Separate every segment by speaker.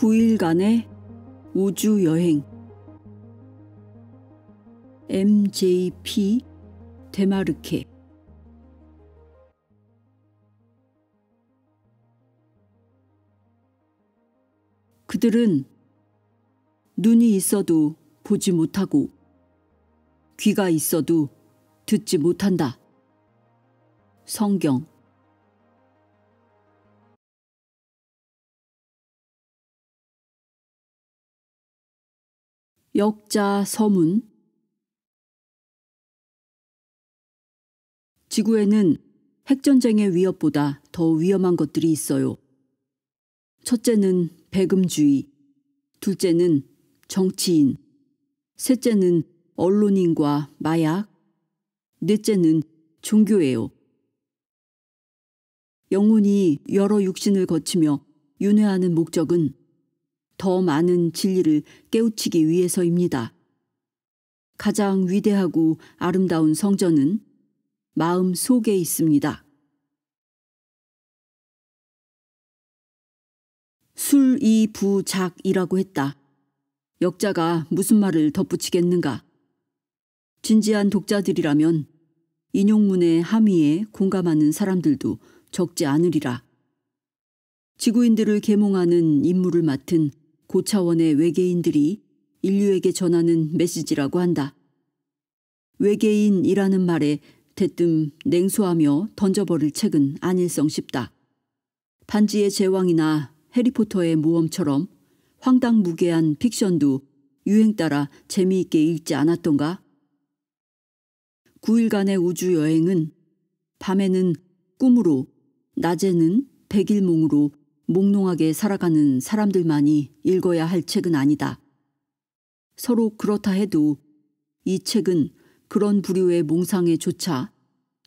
Speaker 1: 9일간의 우주여행. MJP 데마르케. 그들은 눈이 있어도 보지 못하고 귀가 있어도 듣지 못한다. 성경. 역자 서문. 지구에는 핵전쟁의 위협보다 더 위험한 것들이 있어요. 첫째는 배금주의, 둘째는 정치인, 셋째는 언론인과 마약, 넷째는 종교예요. 영혼이 여러 육신을 거치며 윤회하는 목적은 더 많은 진리를 깨우치기 위해서입니다. 가장 위대하고 아름다운 성전은 마음 속에 있습니다. 술이부작이라고 했다. 역자가 무슨 말을 덧붙이겠는가? 진지한 독자들이라면 인용문의 함의에 공감하는 사람들도 적지 않으리라. 지구인들을 계몽하는 임무를 맡은 고차원의 외계인들이 인류에게 전하는 메시지라고 한다. 외계인이라는 말에 대뜸 냉소하며 던져버릴 책은 아닐성 싶다. 반지의 제왕이나 해리포터의 모험처럼 황당무계한 픽션도 유행 따라 재미있게 읽지 않았던가? 9일간의 우주여행은 밤에는 꿈으로, 낮에는 백일몽으로 몽롱하게 살아가는 사람들만이 읽어야 할 책은 아니다. 서로 그렇다 해도 이 책은 그런 부류의 몽상에 조차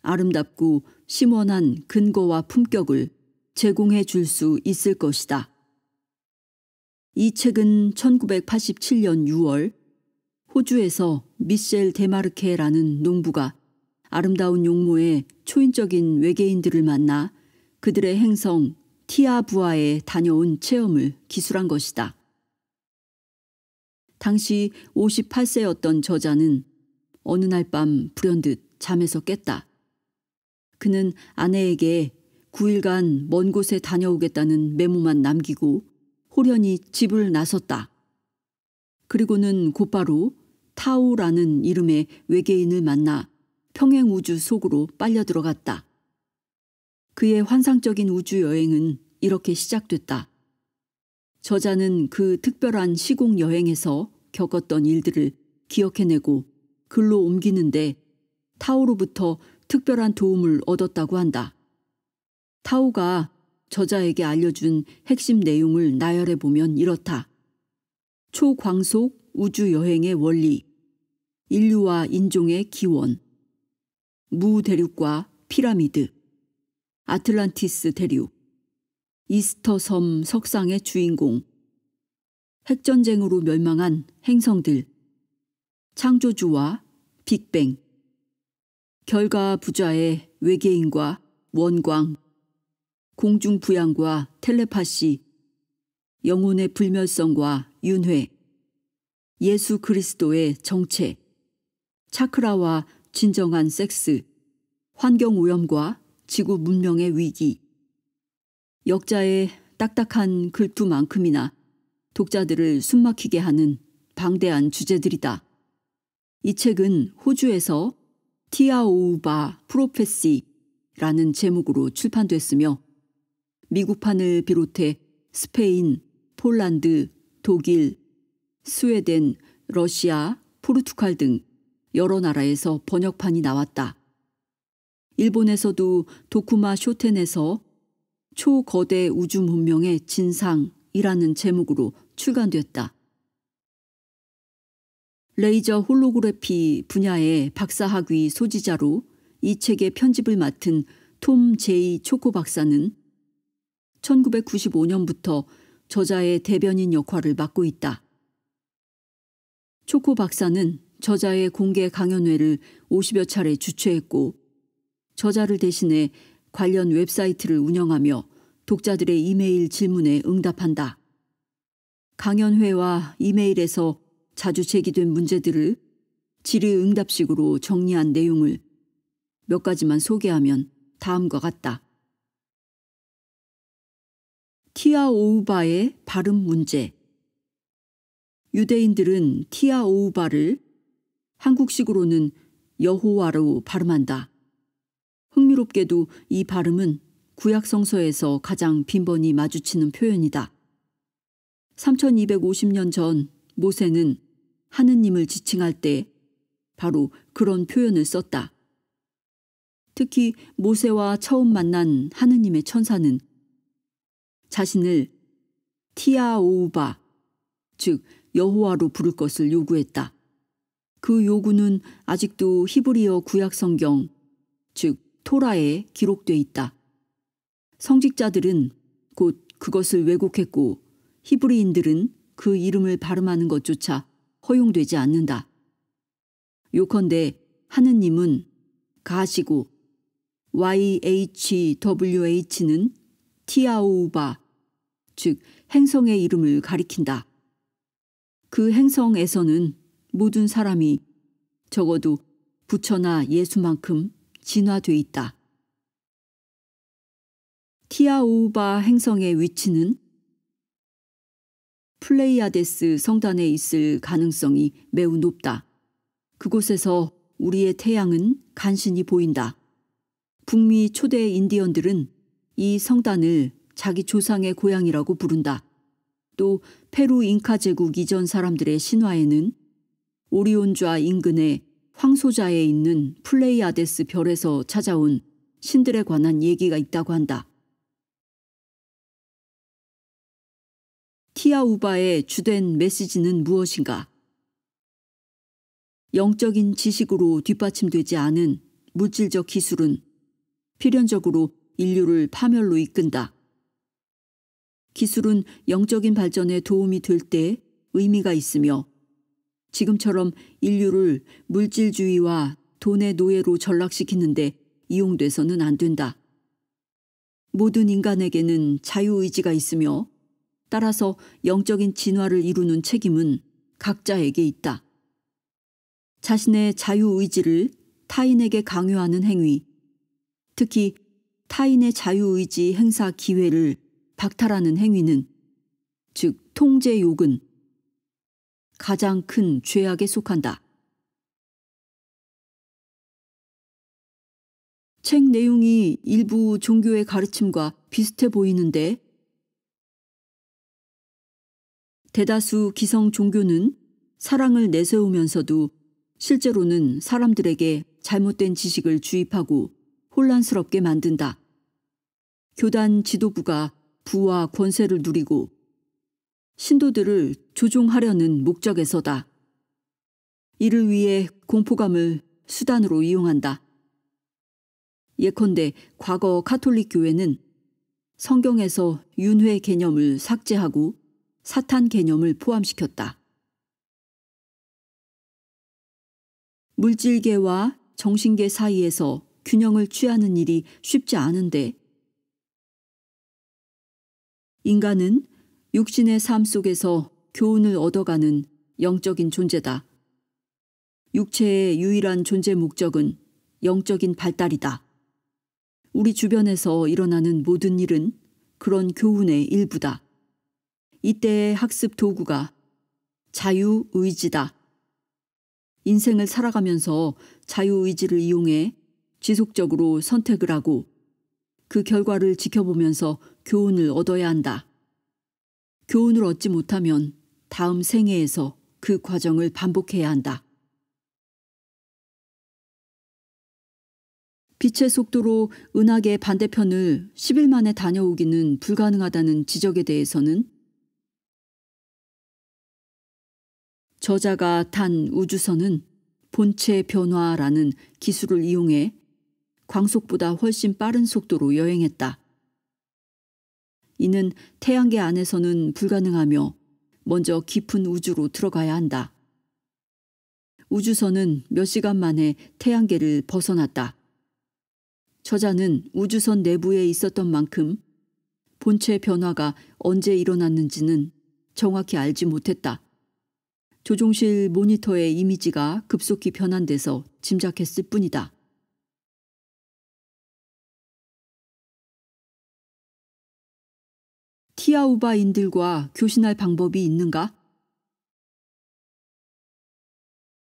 Speaker 1: 아름답고 심원한 근거와 품격을 제공해 줄 수 있을 것이다. 이 책은 1987년 6월 호주에서 미셸 데마르케라는 농부가 아름다운 용모의 초인적인 외계인들을 만나 그들의 행성 티아부아에 다녀온 체험을 기술한 것이다. 당시 58세였던 저자는 어느 날 밤 불현듯 잠에서 깼다. 그는 아내에게 9일간 먼 곳에 다녀오겠다는 메모만 남기고 호련히 집을 나섰다. 그리고는 곧바로 타오라는 이름의 외계인을 만나 평행우주 속으로 빨려 들어갔다. 그의 환상적인 우주여행은 이렇게 시작됐다. 저자는 그 특별한 시공여행에서 겪었던 일들을 기억해내고 글로 옮기는데 타오로부터 특별한 도움을 얻었다고 한다. 타오가 저자에게 알려준 핵심 내용을 나열해보면 이렇다. 초광속 우주여행의 원리, 인류와 인종의 기원, 무대륙과 피라미드, 아틀란티스 대륙, 이스터 섬 석상의 주인공, 핵전쟁으로 멸망한 행성들, 창조주와 빅뱅, 결과부자의 외계인과 원광, 공중부양과 텔레파시, 영혼의 불멸성과 윤회, 예수 그리스도의 정체, 차크라와 진정한 섹스, 환경오염과 지구 문명의 위기. 역자의 딱딱한 글투만큼이나 독자들을 숨막히게 하는 방대한 주제들이다. 이 책은 호주에서 티아오우바 프로페시라는 제목으로 출판됐으며 미국판을 비롯해 스페인, 폴란드, 독일, 스웨덴, 러시아, 포르투갈 등 여러 나라에서 번역판이 나왔다. 일본에서도 도쿠마 쇼텐에서 초거대 우주 문명의 진상이라는 제목으로 출간됐다. 레이저 홀로그래피 분야의 박사학위 소지자로 이 책의 편집을 맡은 톰 제이 초코 박사는 1995년부터 저자의 대변인 역할을 맡고 있다. 초코 박사는 저자의 공개 강연회를 50여 차례 주최했고 저자를 대신해 관련 웹사이트를 운영하며 독자들의 이메일 질문에 응답한다. 강연회와 이메일에서 자주 제기된 문제들을 질의응답식으로 정리한 내용을 몇 가지만 소개하면 다음과 같다. 티아오우바의 발음 문제. 유대인들은 티아오우바를 한국식으로는 여호와로 발음한다. 흥미롭게도 이 발음은 구약 성서에서 가장 빈번히 마주치는 표현이다. 3250년 전 모세는 하느님을 지칭할 때 바로 그런 표현을 썼다. 특히 모세와 처음 만난 하느님의 천사는 자신을 티아오우바, 즉 여호와로 부를 것을 요구했다. 그 요구는 아직도 히브리어 구약 성경, 즉 토라에 기록돼 있다. 성직자들은 곧 그것을 왜곡했고 히브리인들은 그 이름을 발음하는 것조차 허용되지 않는다. 요컨대 하느님은 가시고 YHWH는 티아오우바, 즉 행성의 이름을 가리킨다. 그 행성에서는 모든 사람이 적어도 부처나 예수만큼 진화돼 있다. 티아오우바 행성의 위치는 플레이아데스 성단에 있을 가능성이 매우 높다. 그곳에서 우리의 태양은 간신히 보인다. 북미 초대 인디언들은 이 성단을 자기 조상의 고향이라고 부른다. 또 페루 잉카 제국 이전 사람들의 신화에는 오리온좌 인근의 황소자에 있는 플레이아데스 별에서 찾아온 신들에 관한 얘기가 있다고 한다. 티아우바의 주된 메시지는 무엇인가? 영적인 지식으로 뒷받침되지 않은 물질적 기술은 필연적으로 인류를 파멸로 이끈다. 기술은 영적인 발전에 도움이 될 때 의미가 있으며 지금처럼 인류를 물질주의와 돈의 노예로 전락시키는데 이용돼서는 안 된다. 모든 인간에게는 자유의지가 있으며 따라서 영적인 진화를 이루는 책임은 각자에게 있다. 자신의 자유의지를 타인에게 강요하는 행위, 특히 타인의 자유의지 행사 기회를 박탈하는 행위는, 즉 통제욕은 가장 큰 죄악에 속한다. 책 내용이 일부 종교의 가르침과 비슷해 보이는데 대다수 기성 종교는 사랑을 내세우면서도 실제로는 사람들에게 잘못된 지식을 주입하고 혼란스럽게 만든다. 교단 지도부가 부와 권세를 누리고 신도들을 조종하려는 목적에서다. 이를 위해 공포감을 수단으로 이용한다. 예컨대 과거 카톨릭 교회는 성경에서 윤회 개념을 삭제하고 사탄 개념을 포함시켰다. 물질계와 정신계 사이에서 균형을 취하는 일이 쉽지 않은데 인간은 육신의 삶 속에서 교훈을 얻어가는 영적인 존재다. 육체의 유일한 존재 목적은 영적인 발달이다. 우리 주변에서 일어나는 모든 일은 그런 교훈의 일부다. 이때의 학습 도구가 자유의지다. 인생을 살아가면서 자유의지를 이용해 지속적으로 선택을 하고 그 결과를 지켜보면서 교훈을 얻어야 한다. 교훈을 얻지 못하면 다음 생애에서 그 과정을 반복해야 한다. 빛의 속도로 은하계 반대편을 10일 만에 다녀오기는 불가능하다는 지적에 대해서는 저자가 탄 우주선은 본체 변화라는 기술을 이용해 광속보다 훨씬 빠른 속도로 여행했다. 이는 태양계 안에서는 불가능하며 먼저 깊은 우주로 들어가야 한다. 우주선은 몇 시간 만에 태양계를 벗어났다. 저자는 우주선 내부에 있었던 만큼 본체 변화가 언제 일어났는지는 정확히 알지 못했다. 조종실 모니터의 이미지가 급속히 변환돼서 짐작했을 뿐이다. 티아우바인들과 교신할 방법이 있는가?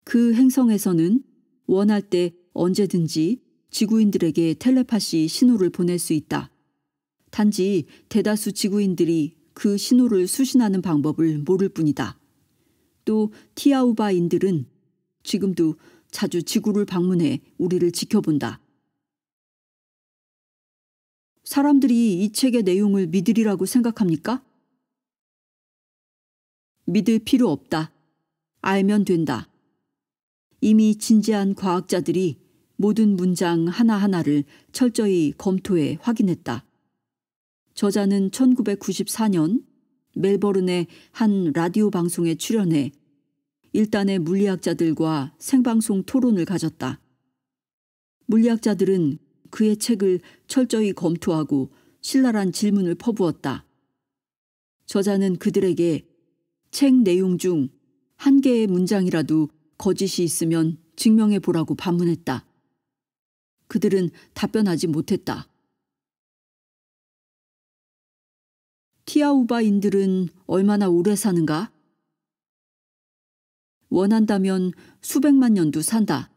Speaker 1: 그 행성에서는 원할 때 언제든지 지구인들에게 텔레파시 신호를 보낼 수 있다. 단지 대다수 지구인들이 그 신호를 수신하는 방법을 모를 뿐이다. 또 티아우바인들은 지금도 자주 지구를 방문해 우리를 지켜본다. 사람들이 이 책의 내용을 믿으리라고 생각합니까? 믿을 필요 없다. 알면 된다. 이미 진지한 과학자들이 모든 문장 하나하나를 철저히 검토해 확인했다. 저자는 1994년 멜버른의 한 라디오 방송에 출연해 일단의 물리학자들과 생방송 토론을 가졌다. 물리학자들은 그의 책을 철저히 검토하고 신랄한 질문을 퍼부었다. 저자는 그들에게 책 내용 중 한 개의 문장이라도 거짓이 있으면 증명해 보라고 반문했다. 그들은 답변하지 못했다. 티아우바인들은 얼마나 오래 사는가? 원한다면 수백만 년도 산다.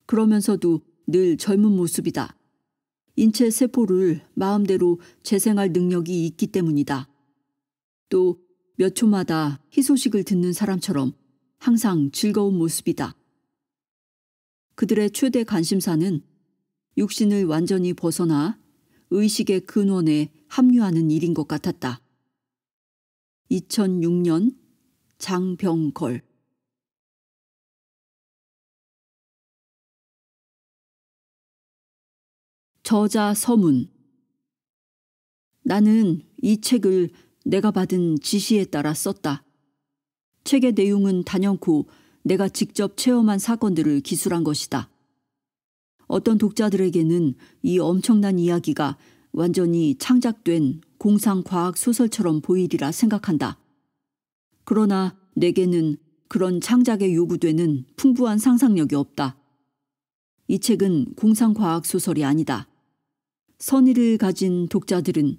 Speaker 1: 그러면서도 늘 젊은 모습이다. 인체 세포를 마음대로 재생할 능력이 있기 때문이다. 또 몇 초마다 희소식을 듣는 사람처럼 항상 즐거운 모습이다. 그들의 최대 관심사는 육신을 완전히 벗어나 의식의 근원에 합류하는 일인 것 같았다. 2006년 장병걸. 저자 서문. 나는 이 책을 내가 받은 지시에 따라 썼다. 책의 내용은 단연코 내가 직접 체험한 사건들을 기술한 것이다. 어떤 독자들에게는 이 엄청난 이야기가 완전히 창작된 공상과학 소설처럼 보이리라 생각한다. 그러나 내게는 그런 창작에 요구되는 풍부한 상상력이 없다. 이 책은 공상과학 소설이 아니다. 선의를 가진 독자들은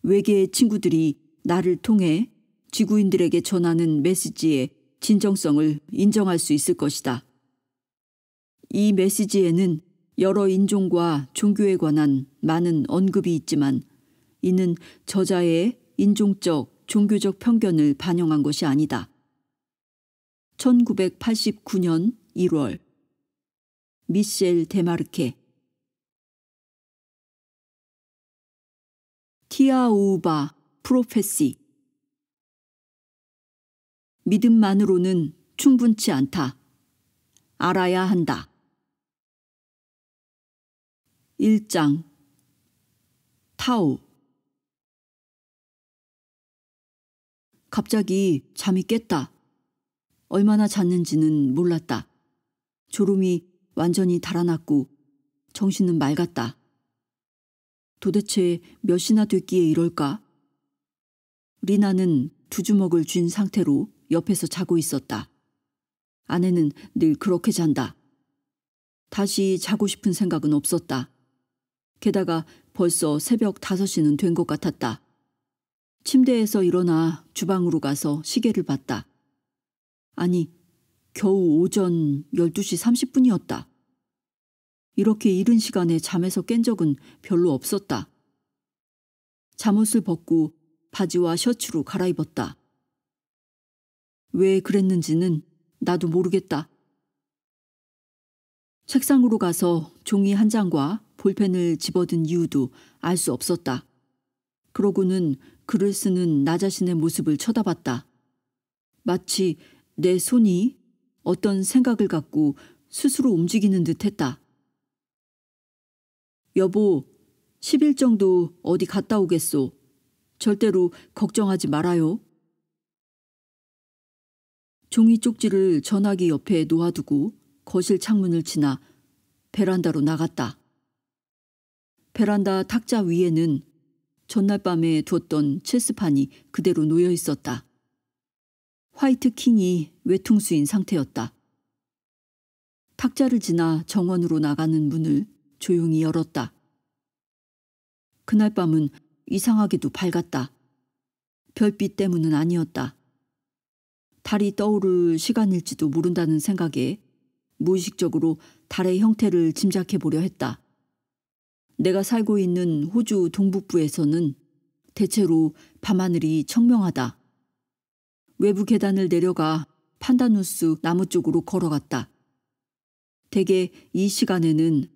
Speaker 1: 외계의 친구들이 나를 통해 지구인들에게 전하는 메시지의 진정성을 인정할 수 있을 것이다. 이 메시지에는 여러 인종과 종교에 관한 많은 언급이 있지만 이는 저자의 인종적, 종교적 편견을 반영한 것이 아니다. 1989년 1월 미셸 데마르케. 티아우바 프로페시. 믿음만으로는 충분치 않다. 알아야 한다. 1장 타우. 갑자기 잠이 깼다. 얼마나 잤는지는 몰랐다. 졸음이 완전히 달아났고 정신은 맑았다. 도대체 몇이나 됐기에 이럴까? 리나는 두 주먹을 쥔 상태로 옆에서 자고 있었다. 아내는 늘 그렇게 잔다. 다시 자고 싶은 생각은 없었다. 게다가 벌써 새벽 5시는 된 것 같았다. 침대에서 일어나 주방으로 가서 시계를 봤다. 아니, 겨우 오전 12시 30분이었다. 이렇게 이른 시간에 잠에서 깬 적은 별로 없었다. 잠옷을 벗고 바지와 셔츠로 갈아입었다. 왜 그랬는지는 나도 모르겠다. 책상으로 가서 종이 한 장과 볼펜을 집어든 이유도 알 수 없었다. 그러고는 글을 쓰는 나 자신의 모습을 쳐다봤다. 마치 내 손이 어떤 생각을 갖고 스스로 움직이는 듯했다. 여보, 10일 정도 어디 갔다 오겠소. 절대로 걱정하지 말아요. 종이 쪽지를 전화기 옆에 놓아두고 거실 창문을 지나 베란다로 나갔다. 베란다 탁자 위에는 전날 밤에 두었던 체스판이 그대로 놓여 있었다. 화이트 킹이 외퉁수인 상태였다. 탁자를 지나 정원으로 나가는 문을 조용히 열었다. 그날 밤은 이상하게도 밝았다. 별빛 때문은 아니었다. 달이 떠오를 시간일지도 모른다는 생각에 무의식적으로 달의 형태를 짐작해 보려 했다. 내가 살고 있는 호주 동북부에서는 대체로 밤하늘이 청명하다. 외부 계단을 내려가 판다누스 나무 쪽으로 걸어갔다. 대개 이 시간에는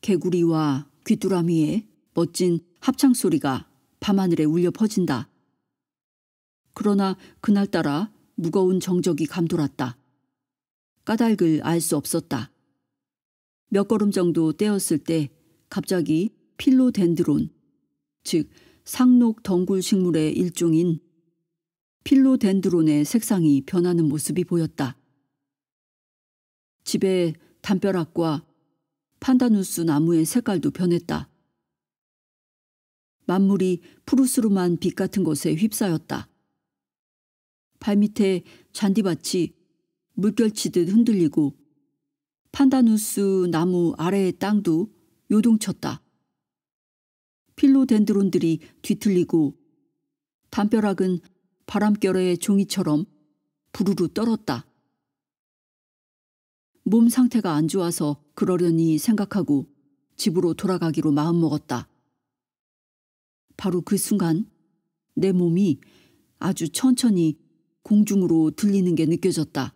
Speaker 1: 개구리와 귀뚜라미의 멋진 합창소리가 밤하늘에 울려 퍼진다. 그러나 그날따라 무거운 정적이 감돌았다. 까닭을 알 수 없었다. 몇 걸음 정도 떼었을 때 갑자기 필로덴드론, 즉 상록 덩굴 식물의 일종인 필로덴드론의 색상이 변하는 모습이 보였다. 집의 담벼락과 판다누스 나무의 색깔도 변했다. 만물이 푸르스름한 빛 같은 것에 휩싸였다. 발밑에 잔디밭이 물결치듯 흔들리고 판다누스 나무 아래의 땅도 요동쳤다. 필로덴드론들이 뒤틀리고 담벼락은 바람결의 종이처럼 부르르 떨었다. 몸 상태가 안 좋아서 그러려니 생각하고 집으로 돌아가기로 마음먹었다. 바로 그 순간 내 몸이 아주 천천히 공중으로 들리는 게 느껴졌다.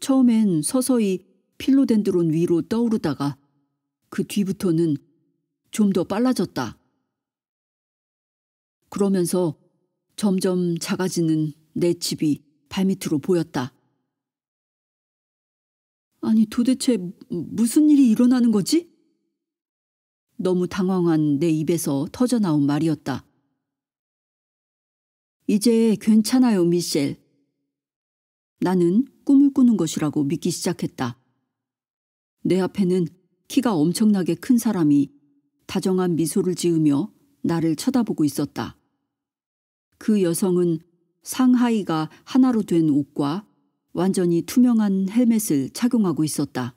Speaker 1: 처음엔 서서히 필로덴드론 위로 떠오르다가 그 뒤부터는 좀 더 빨라졌다. 그러면서 점점 작아지는 내 집이 발밑으로 보였다. 아니 도대체 무슨 일이 일어나는 거지? 너무 당황한 내 입에서 터져나온 말이었다. 이제 괜찮아요, 미셸. 나는 꿈을 꾸는 것이라고 믿기 시작했다. 내 앞에는 키가 엄청나게 큰 사람이 다정한 미소를 지으며 나를 쳐다보고 있었다. 그 여성은 상하의가 하나로 된 옷과 완전히 투명한 헬멧을 착용하고 있었다.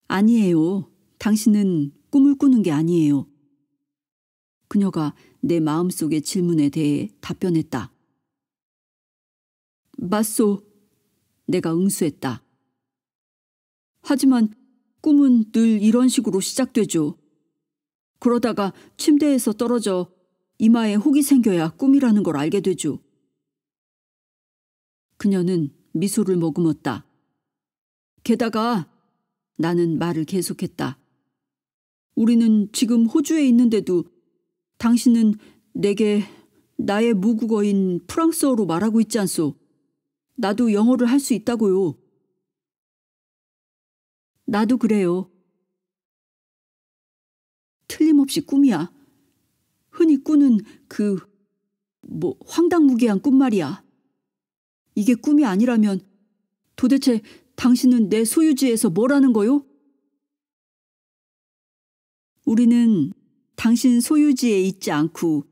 Speaker 1: 아니에요. 당신은 꿈을 꾸는 게 아니에요. 그녀가 내 마음속의 질문에 대해 답변했다. 맞소. 내가 응수했다. 하지만 꿈은 늘 이런 식으로 시작되죠. 그러다가 침대에서 떨어져 이마에 혹이 생겨야 꿈이라는 걸 알게 되죠. 그녀는 미소를 머금었다. 게다가 나는 말을 계속했다. 우리는 지금 호주에 있는데도 당신은 내게 나의 모국어인 프랑스어로 말하고 있지 않소. 나도 영어를 할 수 있다고요. 나도 그래요. 틀림없이 꿈이야. 흔히 꾸는 황당무계한 꿈 말이야. 이게 꿈이 아니라면 도대체 당신은 내 소유지에서 뭘 하는 거요? 우리는 당신 소유지에 있지 않고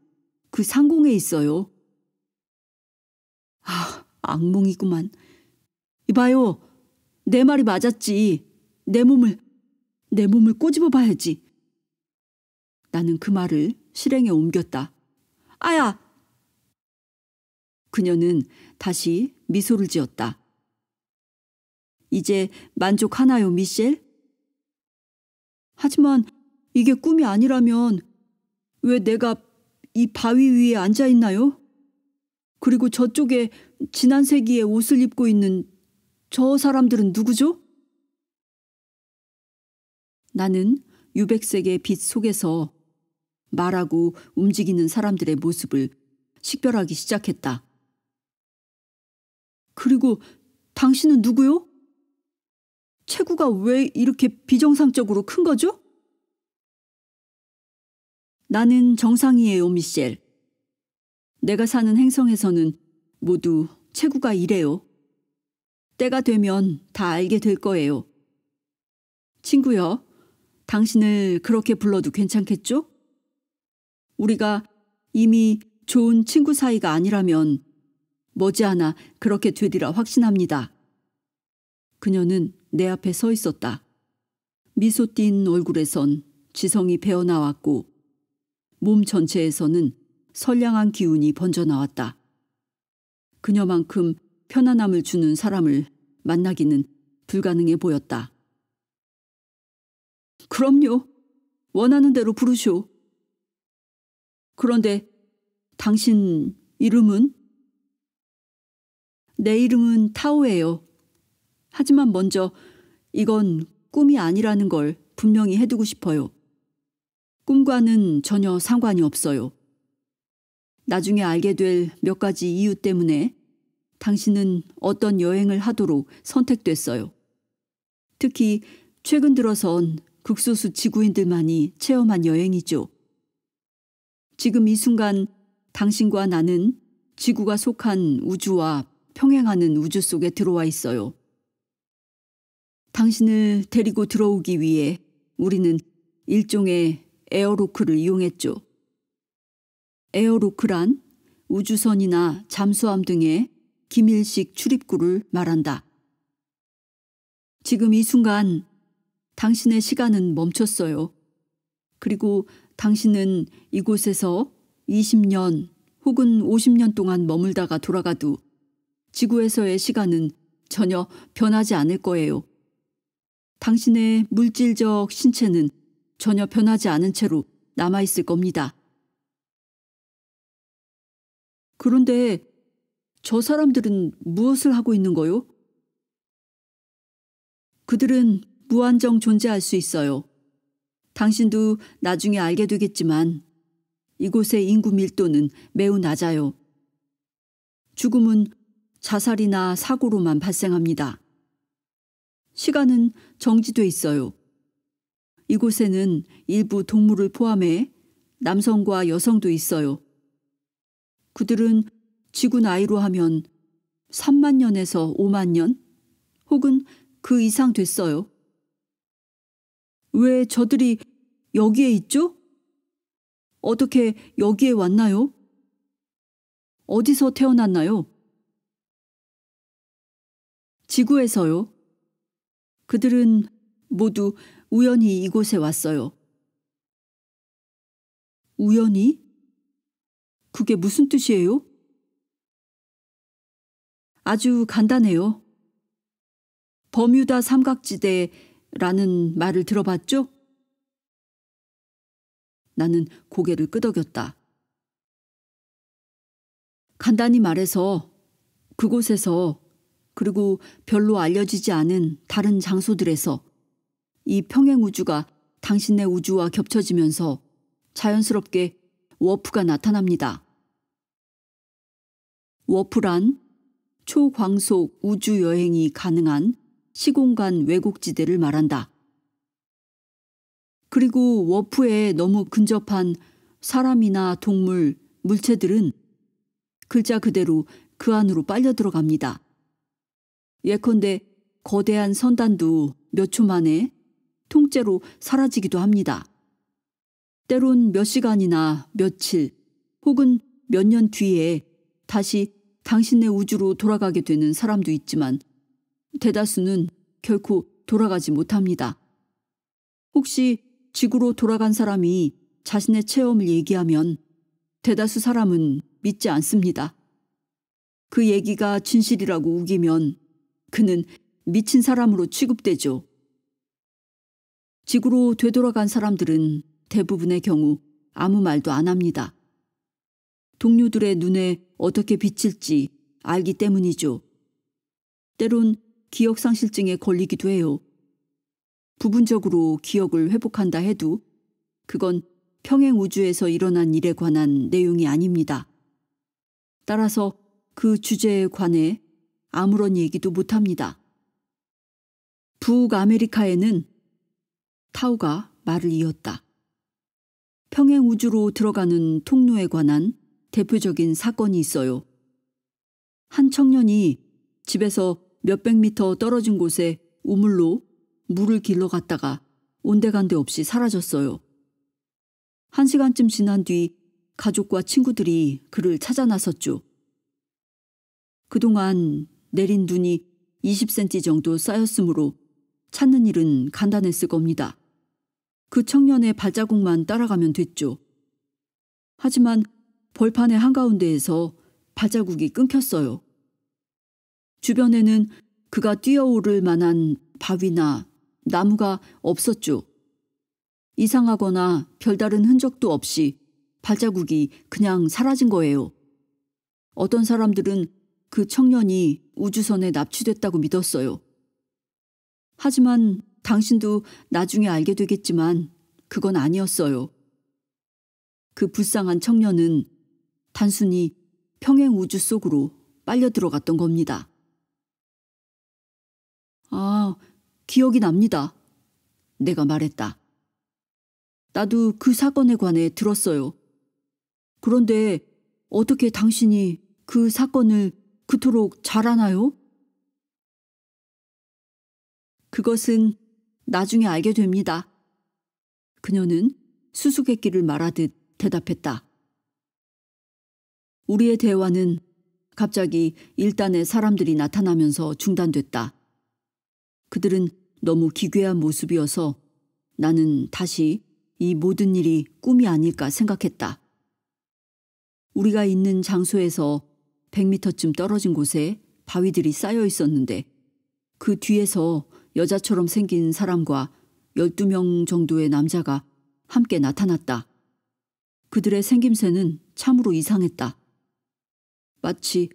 Speaker 1: 그 상공에 있어요. 아, 악몽이구만. 이봐요. 내 말이 맞았지. 내 몸을 꼬집어 봐야지. 나는 그 말을 실행에 옮겼다. 아야! 그녀는 다시 미소를 지었다. 이제 만족하나요, 미셸? 하지만 이게 꿈이 아니라면 왜 내가 이 바위 위에 앉아 있나요? 그리고 저쪽에 진한 세기의 옷을 입고 있는 저 사람들은 누구죠? 나는 유백색의 빛 속에서 말하고 움직이는 사람들의 모습을 식별하기 시작했다. 그리고 당신은 누구요? 체구가 왜 이렇게 비정상적으로 큰 거죠? 나는 정상이에요, 미셸. 내가 사는 행성에서는 모두 체구가 이래요. 때가 되면 다 알게 될 거예요. 친구여, 당신을 그렇게 불러도 괜찮겠죠? 우리가 이미 좋은 친구 사이가 아니라면 머지않아 그렇게 되리라 확신합니다. 그녀는 내 앞에 서 있었다. 미소 띈 얼굴에선 지성이 배어나왔고 몸 전체에서는 선량한 기운이 번져나왔다. 그녀만큼 편안함을 주는 사람을 만나기는 불가능해 보였다. 그럼요. 원하는 대로 부르쇼. 그런데 당신 이름은? 내 이름은 타오예요. 하지만 먼저 이건 꿈이 아니라는 걸 분명히 해두고 싶어요. 꿈과는 전혀 상관이 없어요. 나중에 알게 될 몇 가지 이유 때문에 당신은 어떤 여행을 하도록 선택됐어요. 특히 최근 들어선 극소수 지구인들만이 체험한 여행이죠. 지금 이 순간 당신과 나는 지구가 속한 우주와 평행하는 우주 속에 들어와 있어요. 당신을 데리고 들어오기 위해 우리는 일종의 에어로크를 이용했죠. 에어로크란 우주선이나 잠수함 등의 기밀식 출입구를 말한다. 지금 이 순간 당신의 시간은 멈췄어요. 그리고 당신은 이곳에서 20년 혹은 50년 동안 머물다가 돌아가도 지구에서의 시간은 전혀 변하지 않을 거예요. 당신의 물질적 신체는 전혀 변하지 않은 채로 남아있을 겁니다. 그런데 저 사람들은 무엇을 하고 있는 거요? 그들은 무한정 존재할 수 있어요. 당신도 나중에 알게 되겠지만 이곳의 인구 밀도는 매우 낮아요. 죽음은 자살이나 사고로만 발생합니다. 시간은 정지돼 있어요. 이곳에는 일부 동물을 포함해 남성과 여성도 있어요. 그들은 지구 나이로 하면 3만 년에서 5만 년 혹은 그 이상 됐어요. 왜 저들이 여기에 있죠? 어떻게 여기에 왔나요? 어디서 태어났나요? 지구에서요. 그들은 모두 우연히 이곳에 왔어요. 우연히? 그게 무슨 뜻이에요? 아주 간단해요. 버뮤다 삼각지대라는 말을 들어봤죠? 나는 고개를 끄덕였다. 간단히 말해서 그곳에서 그리고 별로 알려지지 않은 다른 장소들에서 이 평행 우주가 당신의 우주와 겹쳐지면서 자연스럽게 워프가 나타납니다. 워프란 초광속 우주 여행이 가능한 시공간 왜곡지대를 말한다. 그리고 워프에 너무 근접한 사람이나 동물, 물체들은 글자 그대로 그 안으로 빨려 들어갑니다. 예컨대 거대한 선단도 몇 초 만에 통째로 사라지기도 합니다. 때론 몇 시간이나 며칠 혹은 몇 년 뒤에 다시 당신의 우주로 돌아가게 되는 사람도 있지만 대다수는 결코 돌아가지 못합니다. 혹시 지구로 돌아간 사람이 자신의 체험을 얘기하면 대다수 사람은 믿지 않습니다. 그 얘기가 진실이라고 우기면 그는 미친 사람으로 취급되죠. 지구로 되돌아간 사람들은 대부분의 경우 아무 말도 안 합니다. 동료들의 눈에 어떻게 비칠지 알기 때문이죠. 때론 기억상실증에 걸리기도 해요. 부분적으로 기억을 회복한다 해도 그건 평행 우주에서 일어난 일에 관한 내용이 아닙니다. 따라서 그 주제에 관해 아무런 얘기도 못합니다. 북아메리카에는 타우가 말을 이었다. 평행 우주로 들어가는 통로에 관한 대표적인 사건이 있어요. 한 청년이 집에서 몇백 미터 떨어진 곳에 우물로 물을 길러 갔다가 온데간데 없이 사라졌어요. 1시간쯤 지난 뒤 가족과 친구들이 그를 찾아 나섰죠. 그동안 내린 눈이 20cm 정도 쌓였으므로 찾는 일은 간단했을 겁니다. 그 청년의 발자국만 따라가면 됐죠. 하지만 벌판의 한가운데에서 발자국이 끊겼어요. 주변에는 그가 뛰어오를 만한 바위나 나무가 없었죠. 이상하거나 별다른 흔적도 없이 발자국이 그냥 사라진 거예요. 어떤 사람들은 그 청년이 우주선에 납치됐다고 믿었어요. 하지만 당신도 나중에 알게 되겠지만 그건 아니었어요. 그 불쌍한 청년은 단순히 평행 우주 속으로 빨려 들어갔던 겁니다. 아, 기억이 납니다. 내가 말했다. 나도 그 사건에 관해 들었어요. 그런데 어떻게 당신이 그 사건을 그토록 잘 아나요? 그것은 나중에 알게 됩니다. 그녀는 수수께끼를 말하듯 대답했다. 우리의 대화는 갑자기 일단의 사람들이 나타나면서 중단됐다. 그들은 너무 기괴한 모습이어서 나는 다시 이 모든 일이 꿈이 아닐까 생각했다. 우리가 있는 장소에서 100m쯤 떨어진 곳에 바위들이 쌓여 있었는데 그 뒤에서 여자처럼 생긴 사람과 12명 정도의 남자가 함께 나타났다. 그들의 생김새는 참으로 이상했다. 마치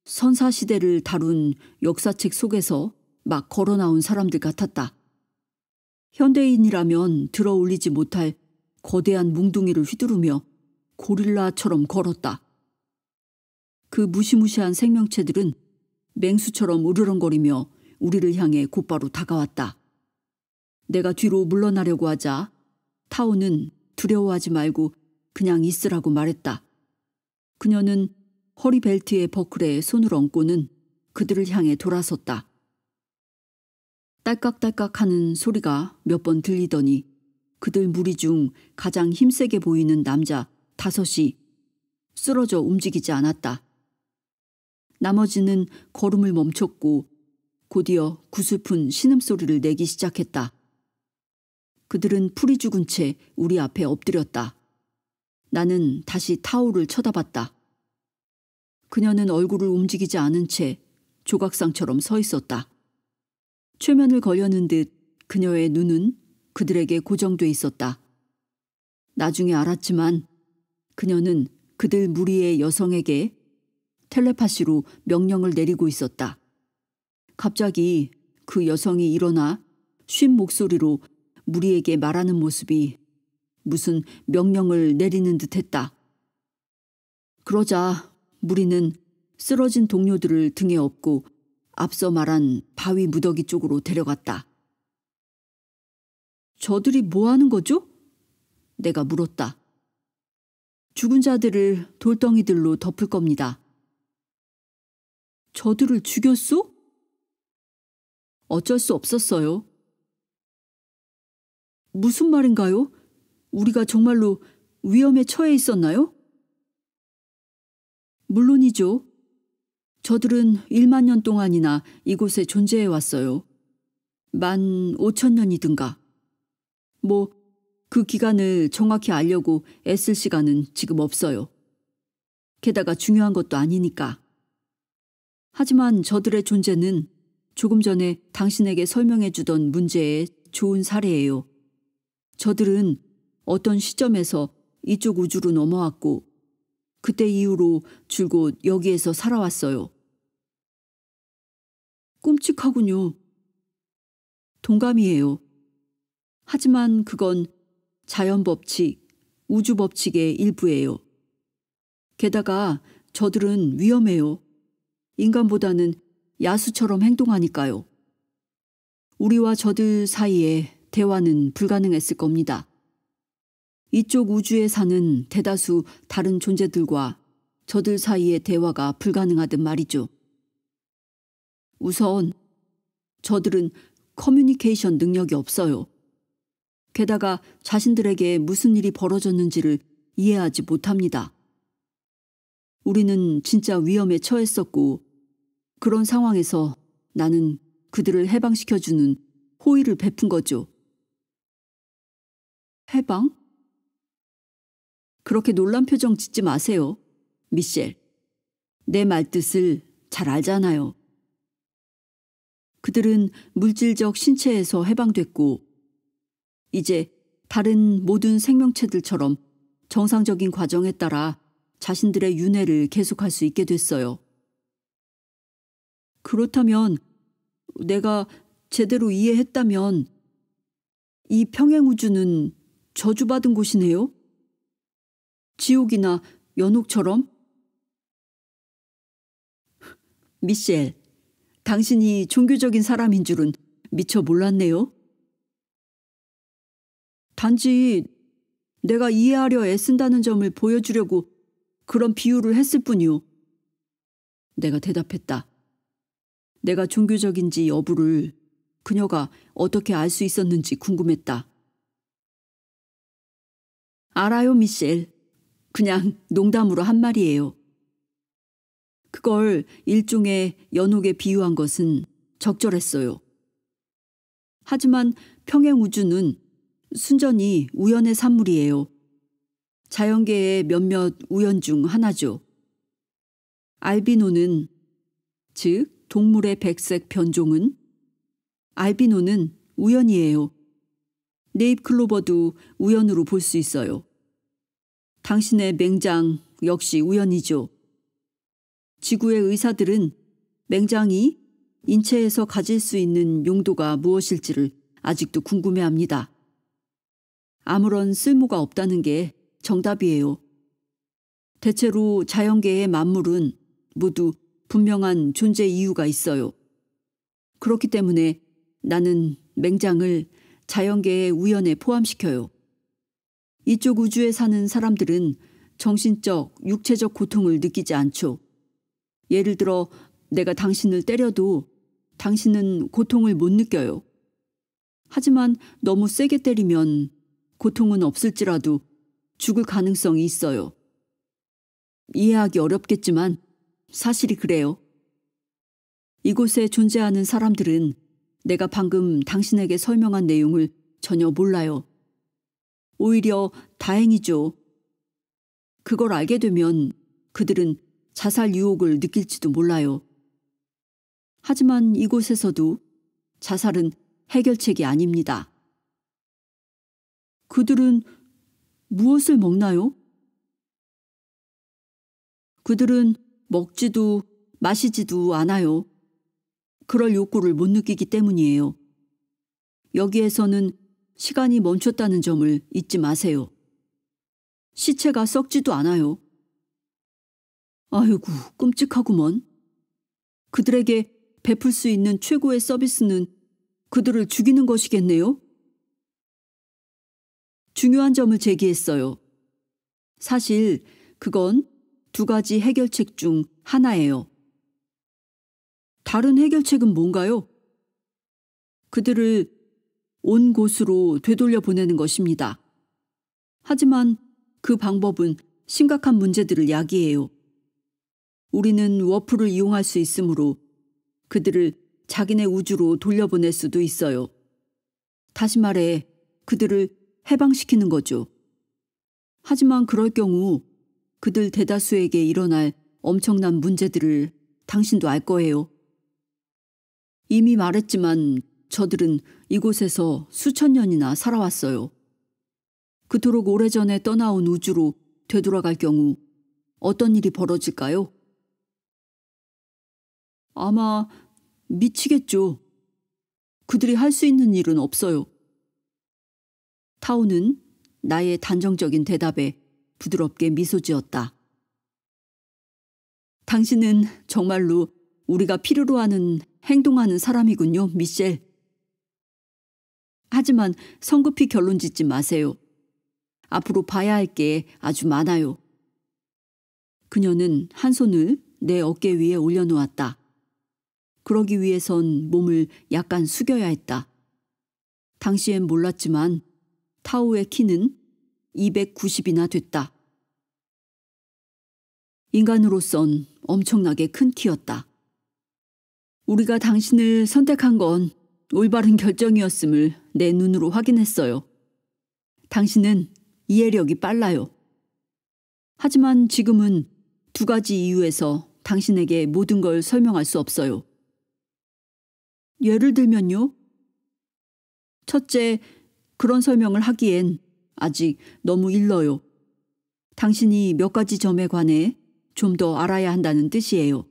Speaker 1: 선사시대를 다룬 역사책 속에서 막 걸어 나온 사람들 같았다. 현대인이라면 들어올리지 못할 거대한 뭉둥이를 휘두르며 고릴라처럼 걸었다. 그 무시무시한 생명체들은 맹수처럼 으르렁거리며 우리를 향해 곧바로 다가왔다. 내가 뒤로 물러나려고 하자 타오는 두려워하지 말고 그냥 있으라고 말했다. 그녀는 허리 벨트의 버클에 손을 얹고는 그들을 향해 돌아섰다. 딸깍딸깍 하는 소리가 몇 번 들리더니 그들 무리 중 가장 힘세게 보이는 남자 5이 쓰러져 움직이지 않았다. 나머지는 걸음을 멈췄고 곧이어 구슬픈 신음소리를 내기 시작했다. 그들은 풀이 죽은 채 우리 앞에 엎드렸다. 나는 다시 타오를 쳐다봤다. 그녀는 얼굴을 움직이지 않은 채 조각상처럼 서 있었다. 최면을 걸려는 듯 그녀의 눈은 그들에게 고정돼 있었다. 나중에 알았지만 그녀는 그들 무리의 여성에게 텔레파시로 명령을 내리고 있었다. 갑자기 그 여성이 일어나 쉰 목소리로 무리에게 말하는 모습이 무슨 명령을 내리는 듯했다. 그러자 무리는 쓰러진 동료들을 등에 업고 앞서 말한 바위 무더기 쪽으로 데려갔다. 저들이 뭐 하는 거죠? 내가 물었다. 죽은 자들을 돌덩이들로 덮을 겁니다. 저들을 죽였소? 어쩔 수 없었어요. 무슨 말인가요? 우리가 정말로 위험에 처해 있었나요? 물론이죠. 저들은 1만 년 동안이나 이곳에 존재해 왔어요. 15,000년이든가. 그 기간을 정확히 알려고 애쓸 시간은 지금 없어요. 게다가 중요한 것도 아니니까. 하지만 저들의 존재는 조금 전에 당신에게 설명해 주던 문제의 좋은 사례예요. 저들은 어떤 시점에서 이쪽 우주로 넘어왔고 그때 이후로 줄곧 여기에서 살아왔어요. 끔찍하군요. 동감이에요. 하지만 그건 자연법칙, 우주법칙의 일부예요. 게다가 저들은 위험해요. 인간보다는 야수처럼 행동하니까요. 우리와 저들 사이에 대화는 불가능했을 겁니다. 이쪽 우주에 사는 대다수 다른 존재들과 저들 사이의 대화가 불가능하단 말이죠. 우선 저들은 커뮤니케이션 능력이 없어요. 게다가 자신들에게 무슨 일이 벌어졌는지를 이해하지 못합니다. 우리는 진짜 위험에 처했었고 그런 상황에서 나는 그들을 해방시켜주는 호의를 베푼 거죠. 해방? 그렇게 놀란 표정 짓지 마세요, 미셸. 내 말뜻을 잘 알잖아요. 그들은 물질적 신체에서 해방됐고 이제 다른 모든 생명체들처럼 정상적인 과정에 따라 자신들의 윤회를 계속할 수 있게 됐어요. 그렇다면 내가 제대로 이해했다면 이 평행우주는 저주받은 곳이네요? 지옥이나 연옥처럼? 미셸, 당신이 종교적인 사람인 줄은 미처 몰랐네요. 단지 내가 이해하려 애쓴다는 점을 보여주려고 그런 비유를 했을 뿐이요. 내가 대답했다. 내가 종교적인지 여부를 그녀가 어떻게 알 수 있었는지 궁금했다. 알아요, 미셸. 그냥 농담으로 한 말이에요. 그걸 일종의 연옥에 비유한 것은 적절했어요. 하지만 평행우주는 순전히 우연의 산물이에요. 자연계의 몇몇 우연 중 하나죠. 알비노는, 즉 동물의 백색 변종은 알비노는 우연이에요. 네잎클로버도 우연으로 볼 수 있어요. 당신의 맹장 역시 우연이죠. 지구의 의사들은 맹장이 인체에서 가질 수 있는 용도가 무엇일지를 아직도 궁금해합니다. 아무런 쓸모가 없다는 게 정답이에요. 대체로 자연계의 만물은 모두 분명한 존재 이유가 있어요. 그렇기 때문에 나는 맹장을 자연계의 우연에 포함시켜요. 이쪽 우주에 사는 사람들은 정신적, 육체적 고통을 느끼지 않죠. 예를 들어 내가 당신을 때려도 당신은 고통을 못 느껴요. 하지만 너무 세게 때리면 고통은 없을지라도 죽을 가능성이 있어요. 이해하기 어렵겠지만 사실이 그래요. 이곳에 존재하는 사람들은 내가 방금 당신에게 설명한 내용을 전혀 몰라요. 오히려 다행이죠. 그걸 알게 되면 그들은 자살 유혹을 느낄지도 몰라요. 하지만 이곳에서도 자살은 해결책이 아닙니다. 그들은 무엇을 먹나요? 그들은 먹지도 마시지도 않아요. 그럴 욕구를 못 느끼기 때문이에요. 여기에서는 시간이 멈췄다는 점을 잊지 마세요. 시체가 썩지도 않아요. 아이고, 끔찍하구먼. 그들에게 베풀 수 있는 최고의 서비스는 그들을 죽이는 것이겠네요? 중요한 점을 제기했어요. 사실 그건 두 가지 해결책 중 하나예요. 다른 해결책은 뭔가요? 그들을 온 곳으로 되돌려 보내는 것입니다. 하지만 그 방법은 심각한 문제들을 야기해요. 우리는 워프를 이용할 수 있으므로 그들을 자기네 우주로 돌려보낼 수도 있어요. 다시 말해 그들을 해방시키는 거죠. 하지만 그럴 경우 그들 대다수에게 일어날 엄청난 문제들을 당신도 알 거예요. 이미 말했지만 저들은 이곳에서 수천 년이나 살아왔어요. 그토록 오래전에 떠나온 우주로 되돌아갈 경우 어떤 일이 벌어질까요? 아마 미치겠죠. 그들이 할 수 있는 일은 없어요. 타오는 나의 단정적인 대답에 부드럽게 미소 지었다. 당신은 정말로 우리가 필요로 하는 행동하는 사람이군요, 미셸. 하지만 성급히 결론 짓지 마세요. 앞으로 봐야 할 게 아주 많아요. 그녀는 한 손을 내 어깨 위에 올려놓았다. 그러기 위해선 몸을 약간 숙여야 했다. 당시엔 몰랐지만 타오의 키는 290이나 됐다. 인간으로선 엄청나게 큰 키였다. 우리가 당신을 선택한 건 올바른 결정이었음을 내 눈으로 확인했어요. 당신은 이해력이 빨라요. 하지만 지금은 두 가지 이유에서 당신에게 모든 걸 설명할 수 없어요. 예를 들면요? 첫째, 그런 설명을 하기엔 아직 너무 일러요. 당신이 몇 가지 점에 관해 좀 더 알아야 한다는 뜻이에요.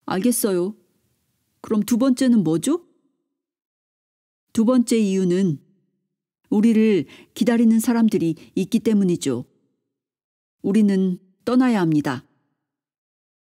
Speaker 1: 알겠어요. 그럼 두 번째는 뭐죠? 두 번째 이유는 우리를 기다리는 사람들이 있기 때문이죠. 우리는 떠나야 합니다.